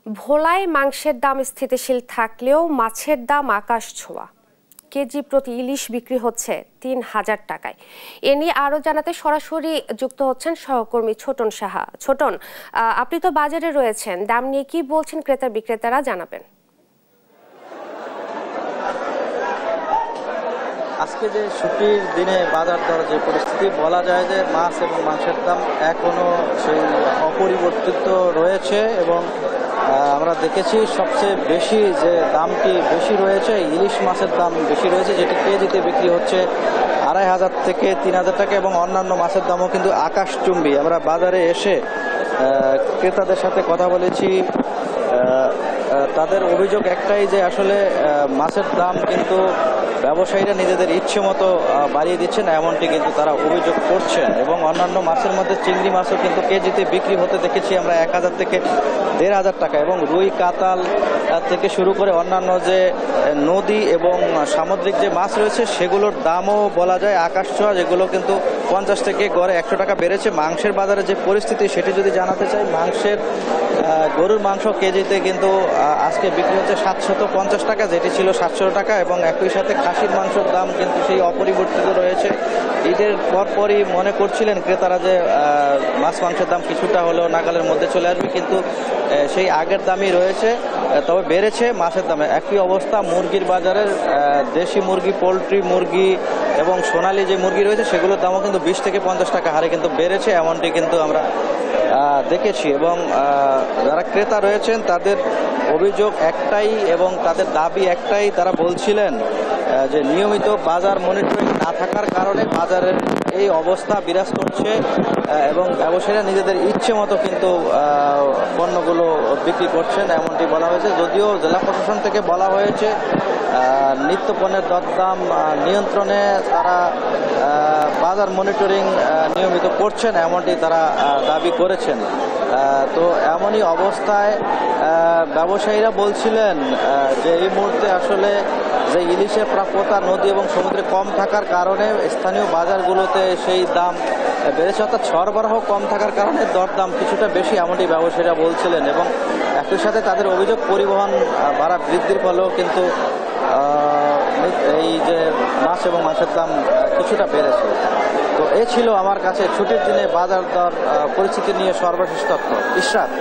ভোলায় মাংসের দাম স্থিতিশীল থাকলেও মাছের দাম আকাশ ছোঁয়া। কেজি প্রতি ইলিশ বিক্রি হচ্ছে ৩,০০০ টাকায়। এ নিয়ে আরো জানাতে সরাসরি যুক্ত হচ্ছেন সহকর্মী ছোটন সাহা। ছোটন, আপনি তো বাজারে রয়েছেন, দাম নিয়ে কি বলছেন ক্রেতা বিক্রেতারা, জানাবেন। আজকে যে ছুটির দিনে বাজার দর যে পরিস্থিতি, বলা যায় যে মাছ এবং মাংসের দাম এখনো সেই অপরিবর্তিত রয়েছে এবং আমরা দেখেছি সবচেয়ে বেশি যে দামটি বেশি রয়েছে ইলিশ মাছের দাম বেশি রয়েছে, যেটি কেজিতে বিক্রি হচ্ছে ২,৫০০ থেকে ৩,০০০ টাকা এবং অন্যান্য মাছের দামও কিন্তু আকাশচুম্বী। আমরা বাজারে এসে ক্রেতাদের সাথে কথা বলেছি, তাদের অভিযোগ একটাই যে আসলে মাছের দাম কিন্তু ব্যবসায়ীরা নিজেদের ইচ্ছে মতো বাড়িয়ে দিচ্ছেন, এমনটি কিন্তু তারা অভিযোগ করছেন। এবং অন্যান্য মাছের মধ্যে চিংড়ি মাছও কিন্তু কেজিতে বিক্রি হতে দেখেছি আমরা ১,০০০ থেকে ১,৫০০ টাকা, এবং রুই কাতাল থেকে শুরু করে অন্যান্য যে নদী এবং সামুদ্রিক যে মাছ রয়েছে সেগুলোর দামও বলা যায় আকাশ ছোঁয়া, যেগুলো কিন্তু ৫০ থেকে গড়ে ১০০ টাকা বেড়েছে। মাংসের বাজারে যে পরিস্থিতি সেটি যদি জানাতে চাই, গরুর মাংস কেজিতে কিন্তু আজকে বিক্রি হচ্ছে ৭৫০ টাকা, যেটি ছিল ৭০০ টাকা, এবং একই সাথে খাসির মাংসের দাম কিন্তু সেই অপরিবর্তিত রয়েছে। ঈদের পরপরই মনে করছিলেন ক্রেতারা যে মাছ মাংসের দাম কিছুটা হলেও নাগালের মধ্যে চলে আসবে, কিন্তু সেই আগের দামই রয়েছে, তবে বেড়েছে মাছের দামে। একই অবস্থা মুরগির বাজারের, দেশি মুরগি, পোলট্রি মুরগি এবং সোনালী যে মুরগি রয়েছে সেগুলোর দামও কিন্তু ২০ থেকে ৫০ টাকা হারে কিন্তু বেড়েছে, এমনটি কিন্তু আমরা দেখেছি। এবং যারা ক্রেতা রয়েছেন তাদের অভিযোগ একটাই এবং তাদের দাবি একটাই, তারা বলছিলেন যে নিয়মিত বাজার মনিটরিং না থাকার কারণে বাজারের এই অবস্থা বিরাজ করছে এবং ব্যবসায়ীরা নিজেদের ইচ্ছে মতো কিন্তু পণ্যগুলো বিক্রি করছেন, এমনটি বলা হয়েছে। যদিও জেলা প্রশাসন থেকে বলা হয়েছে নিত্য পণ্যের দরদাম নিয়ন্ত্রণে তারা বাজার মনিটরিং নিয়মিত করছেন, এমনটি তারা দাবি করেছেন। তো এমনই অবস্থায় ব্যবসায়ীরা বলছিলেন যে এই মুহূর্তে আসলে যে ইলিশের প্রাপ্যতা নদী এবং সমুদ্রে কম থাকার কারণে স্থানীয় বাজারগুলোতে সেই দাম বেড়েছে, অর্থাৎ সরবরাহ কম থাকার কারণে দরদাম কিছুটা বেশি, এমনটি ব্যবসায়ীরা বলছিলেন। এবং একই সাথে তাদের অভিযোগ পরিবহন ভাড়া বৃদ্ধির ফলেও কিন্তু এই যে মাছ এবং মাছের দাম কিছুটা বেড়েছে। তো এ ছিল আমার কাছে ছুটির দিনে বাজার দর পরিস্থিতি নিয়ে সর্বশেষ তথ্য। ইশরাত।